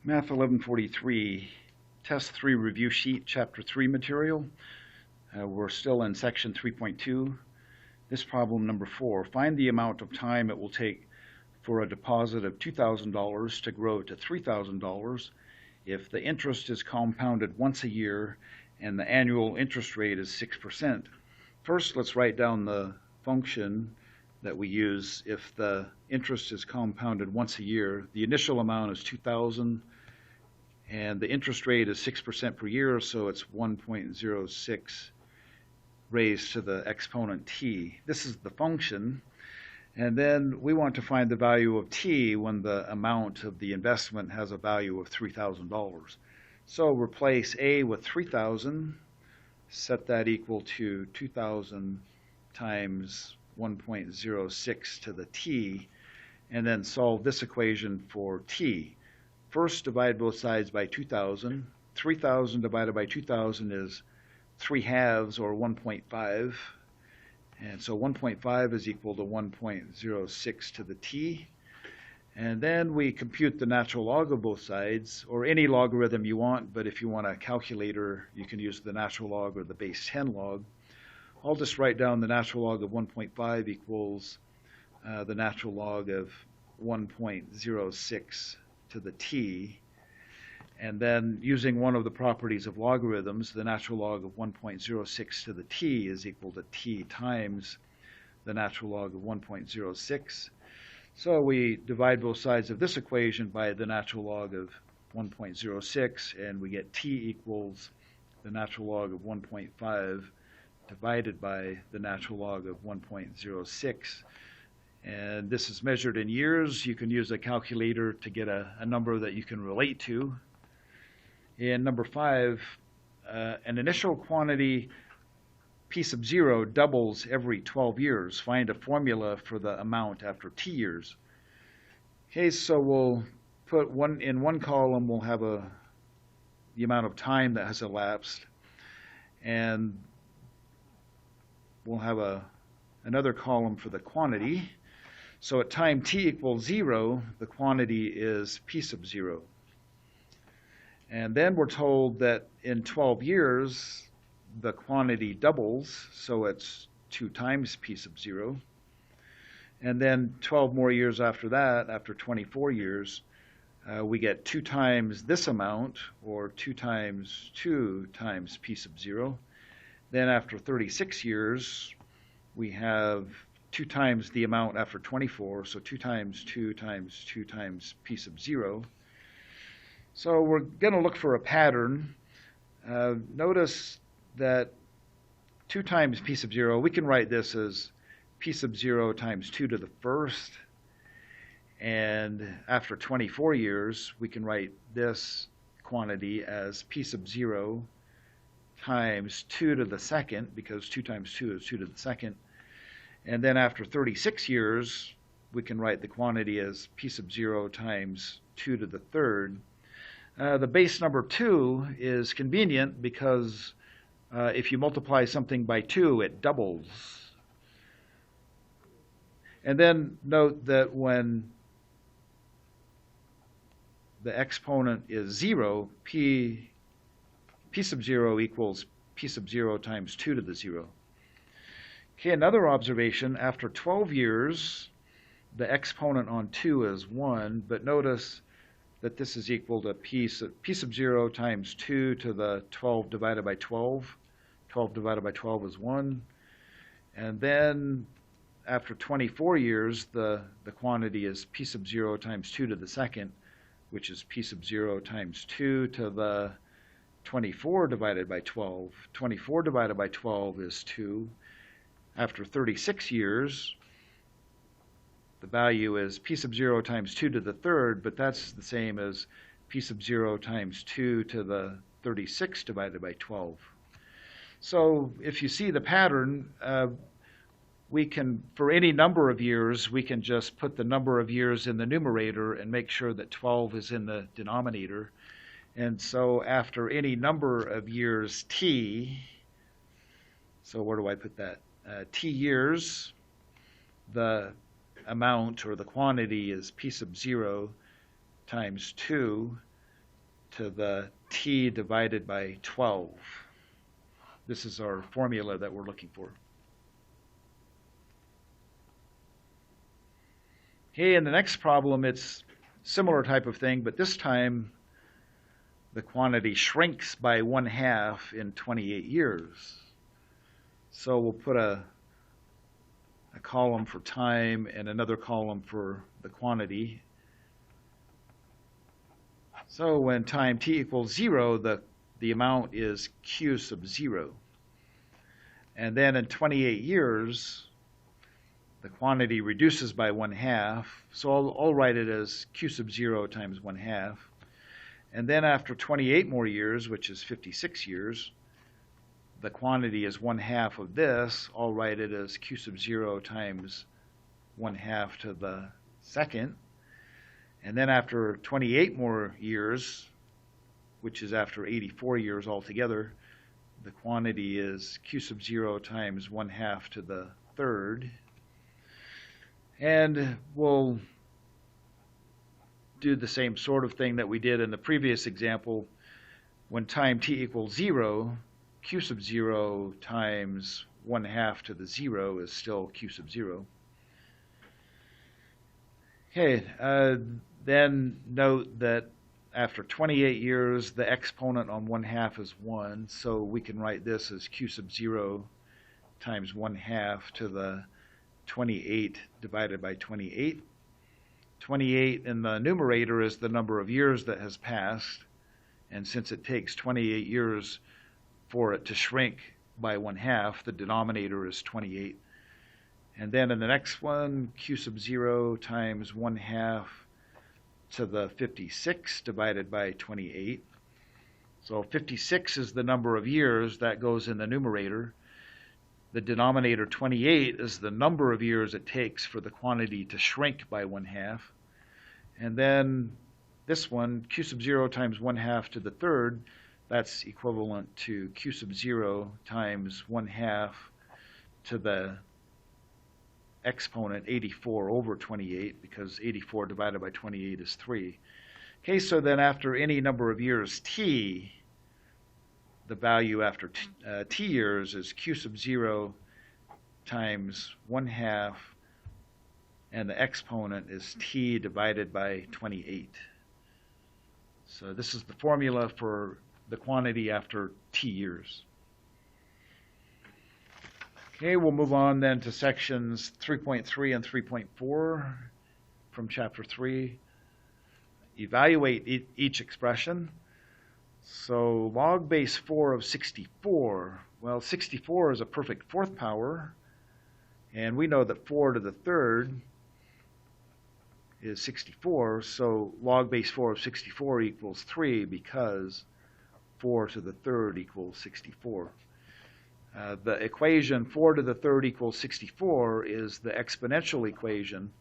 Math 1143, Test 3 Review Sheet, Chapter 3 material. We're still in Section 3.2. This problem number 4, find the amount of time it will take for a deposit of $2,000 to grow to $3,000 if the interest is compounded once a year and the annual interest rate is 6%. First, let's write down the function that we use if the interest is compounded once a year. The initial amount is $2,000 and the interest rate is 6% per year, so it's 1.06 raised to the exponent t. This is the function, and then we want to find the value of t when the amount of the investment has a value of $3,000. So replace a with 3,000, set that equal to 2,000 times 1.06 to the t, and then solve this equation for t. First, divide both sides by 2,000. 3,000 divided by 2,000 is 3/2 or 1.5. And so 1.5 is equal to 1.06 to the t. And then we compute the natural log of both sides, or any logarithm you want, but if you want a calculator, you can use the natural log or the base 10 log. I'll just write down the natural log of 1.5 equals the natural log of 1.06 to the t. And then using one of the properties of logarithms, the natural log of 1.06 to the t is equal to t times the natural log of 1.06. So we divide both sides of this equation by the natural log of 1.06, and we get t equals the natural log of 1.5 divided by the natural log of 1.06. And this is measured in years. You can use a calculator to get a number that you can relate to. In number 5, an initial quantity p sub 0 doubles every 12 years. Find a formula for the amount after t years. Okay, so we'll put in one column, we'll have the amount of time that has elapsed, and we'll have another column for the quantity. So at time t equals 0, the quantity is p sub 0. And then we're told that in 12 years, the quantity doubles, so it's 2 times p sub 0. And then 12 more years after that, after 24 years, we get 2 times this amount, or 2 times 2 times p sub 0. Then after 36 years, we have 2 times the amount after 24, so 2 times 2 times 2 times p sub 0. So we're going to look for a pattern. Notice that 2 times p sub 0, we can write this as p sub 0 times 2 to the first. And after 24 years, we can write this quantity as p sub 0 times 2 to the second, because 2 times 2 is 2 to the second. And then after 36 years, we can write the quantity as p sub 0 times 2 to the third. The base number 2 is convenient because if you multiply something by 2, it doubles. And then note that when the exponent is 0, p sub 0 equals p sub 0 times 2 to the 0. Okay, another observation, after 12 years, the exponent on 2 is 1, but notice that this is equal to p sub 0 times 2 to the 12 divided by 12. 12 divided by 12 is 1. And then after 24 years, the quantity is p sub 0 times 2 to the second, which is p sub 0 times 2 to the 24 divided by 12. 24 divided by 12 is 2. After 36 years, the value is p sub 0 times 2 to the third, but that's the same as p sub 0 times 2 to the 36 divided by 12. So if you see the pattern, we can, for any number of years, we can just put the number of years in the numerator and make sure that 12 is in the denominator. And so after any number of years t, so where do I put that? T years, the amount or the quantity is p sub 0 times 2 to the t divided by 12. This is our formula that we're looking for. Okay, in the next problem, it's similar type of thing, but this time the quantity shrinks by 1/2 in 28 years. So we'll put a column for time and another column for the quantity. So when time t equals 0, the amount is q sub 0. And then in 28 years, the quantity reduces by 1/2. So I'll write it as q sub 0 times 1/2. And then after 28 more years, which is 56 years, the quantity is 1/2 of this. I'll write it as q sub 0 times 1/2 to the second. And then after 28 more years, which is after 84 years altogether, the quantity is q sub 0 times 1/2 to the third. And we'll do the same sort of thing that we did in the previous example. When time t equals 0, q sub 0 times 1/2 to the 0 is still q sub 0. Okay, then note that after 28 years, the exponent on 1/2 is 1, so we can write this as q sub 0 times 1/2 to the 28 divided by 28. 28 in the numerator is the number of years that has passed, and since it takes 28 years for it to shrink by 1/2, the denominator is 28. And then in the next one, q sub 0 times 1/2 to the 56 divided by 28. So 56 is the number of years that goes in the numerator. The denominator 28 is the number of years it takes for the quantity to shrink by 1/2. And then this one, q sub 0 times 1/2 to the third, that's equivalent to q sub 0 times 1/2 to the exponent 84 over 28, because 84 divided by 28 is 3. Okay, so then after any number of years t, the value after t years is q sub 0 times 1/2, and the exponent is t divided by 28. So this is the formula for the quantity after t years. Okay, we'll move on then to sections 3.3 and 3.4 from chapter 3. Evaluate each expression. So log base 4 of 64. Well, 64 is a perfect fourth power, and we know that 4 to the third is 64, so log base 4 of 64 equals 3 because 4 to the third equals 64. The equation 4 to the third equals 64 is the exponential equation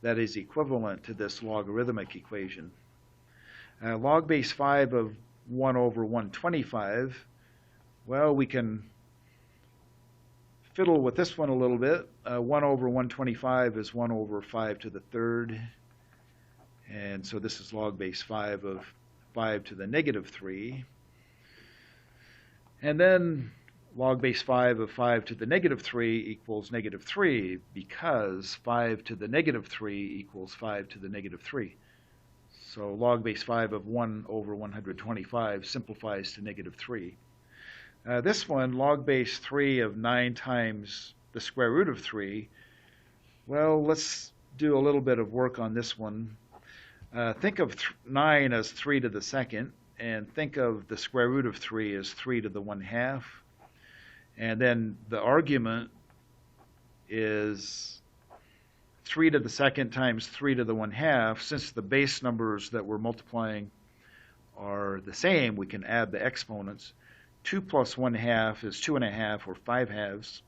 that is equivalent to this logarithmic equation. Log base 5 of 1 over 125, well, we can fiddle with this one a little bit. 1 over 125 is 1 over 5 to the third, and so this is log base 5 of 5 to the negative 3. And then log base 5 of 5 to the negative 3 equals negative 3 because 5 to the negative 3 equals 5 to the negative 3. So log base 5 of 1 over 125 simplifies to negative 3. This one, log base 3 of 9 times the square root of 3, well, let's do a little bit of work on this one. Think of 9 as 3 to the second, and think of the square root of 3 as 3 to the 1/2. And then the argument is 3 to the second times 3 to the 1/2. Since the base numbers that we're multiplying are the same, we can add the exponents. 2 plus 1/2 is 2.5, or 5/2.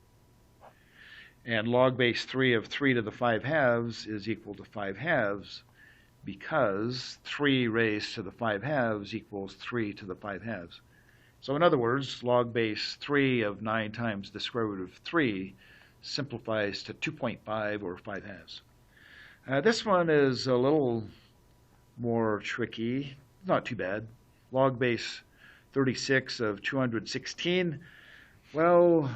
And log base 3 of 3 to the 5/2 is equal to 5/2 because 3 raised to the 5/2 equals 3 to the 5/2. So in other words, log base 3 of 9 times the square root of 3 simplifies to 2.5, or 5/2. This one is a little more tricky, not too bad. log base 36 of 216? Well,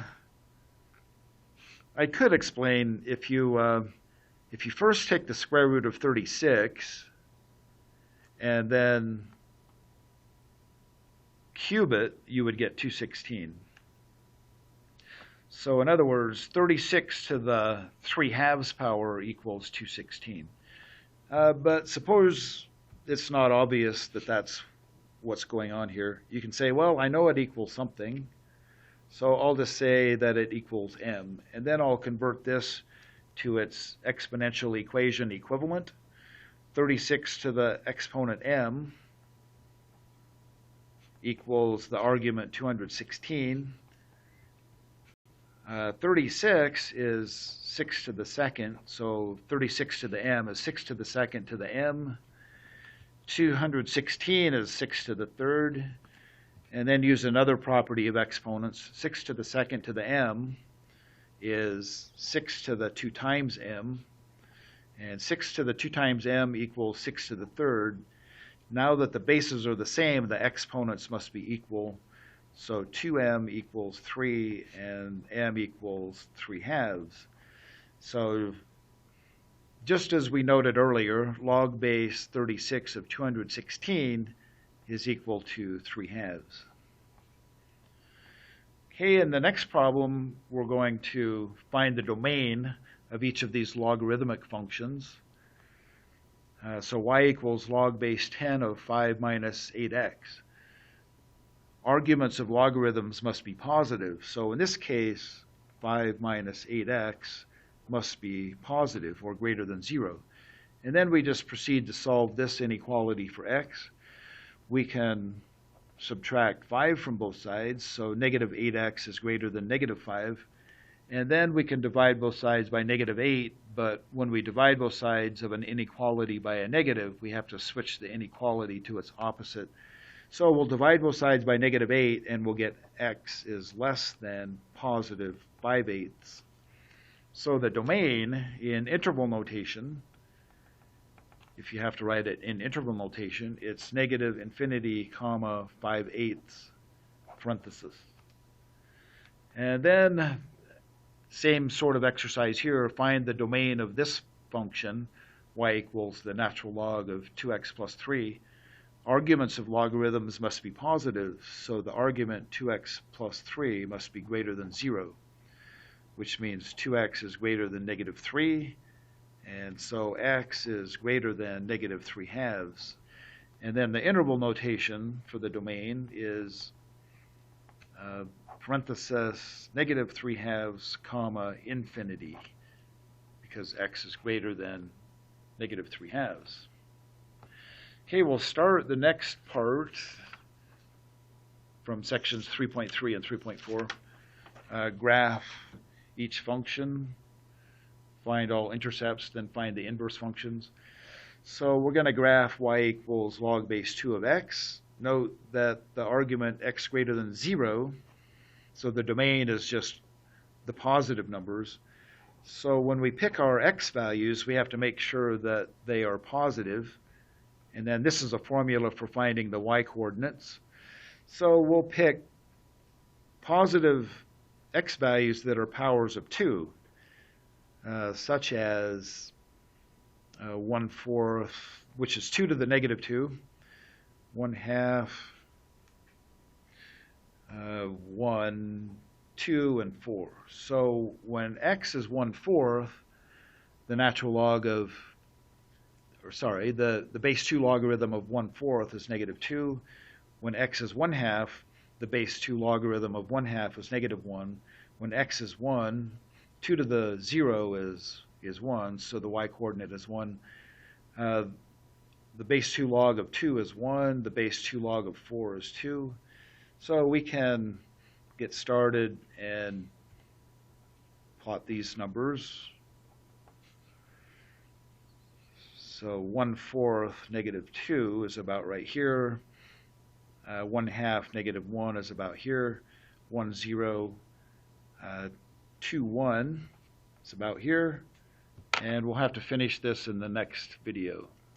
I could explain if you first take the square root of 36 and then cube it, you would get 216. So in other words, 36 to the 3/2 power equals 216. But suppose it's not obvious that that's what's going on here. You can say, well, I know it equals something, so I'll just say that it equals m, and then I'll convert this to its exponential equation equivalent. 36 to the exponent m equals the argument 216. 36 is 6 to the second, so 36 to the m is 6 to the second to the m. 216 is 6 to the third. And then use another property of exponents. 6 to the second to the m is 6 to the 2 times m. And 6 to the 2 times m equals 6 to the third. Now that the bases are the same, the exponents must be equal. So 2m equals 3 and m equals 3/2. So just as we noted earlier, log base 36 of 216 is equal to 3/2. Okay, in the next problem, we're going to find the domain of each of these logarithmic functions. So y equals log base 10 of 5 minus 8x. Arguments of logarithms must be positive. So in this case, 5 minus 8x must be positive or greater than 0. And then we just proceed to solve this inequality for x. We can subtract 5 from both sides, so negative 8x is greater than negative 5. And then we can divide both sides by negative 8, but when we divide both sides of an inequality by a negative, we have to switch the inequality to its opposite. So we'll divide both sides by negative 8, and we'll get x is less than positive 5/8. So the domain in interval notation, if you have to write it in interval notation, it's negative infinity, comma, 5/8, parenthesis. And then same sort of exercise here, find the domain of this function, y equals the natural log of 2x plus 3. Arguments of logarithms must be positive, so the argument 2x plus 3 must be greater than 0, which means 2x is greater than negative 3, and so x is greater than negative 3/2. And then the interval notation for the domain is parenthesis negative 3/2, comma, infinity, because x is greater than negative 3/2. Okay, we'll start the next part from sections 3.3 and 3.4. Graph each function, find all intercepts, then find the inverse functions. So we're going to graph y equals log base 2 of x. Note that the argument x greater than 0, so the domain is just the positive numbers. So when we pick our x values, we have to make sure that they are positive. And then this is a formula for finding the y coordinates. So we'll pick positive x values that are powers of 2, such as 1/4, which is 2 to the negative 2, 1/2, 1, 2, and 4. So when x is 1/4, the natural log of, the base 2 logarithm of 1/4 is negative 2. When x is 1/2, the base 2 logarithm of 1/2 is negative 1. When x is 1, 2 to the 0 is 1, so the y coordinate is 1. The base 2 log of 2 is 1. The base 2 log of 4 is 2. So we can get started and plot these numbers. So 1/4 negative 2 is about right here. 1/2 negative 1 is about here. 1, 0, 2, 1 is about here. And we'll have to finish this in the next video.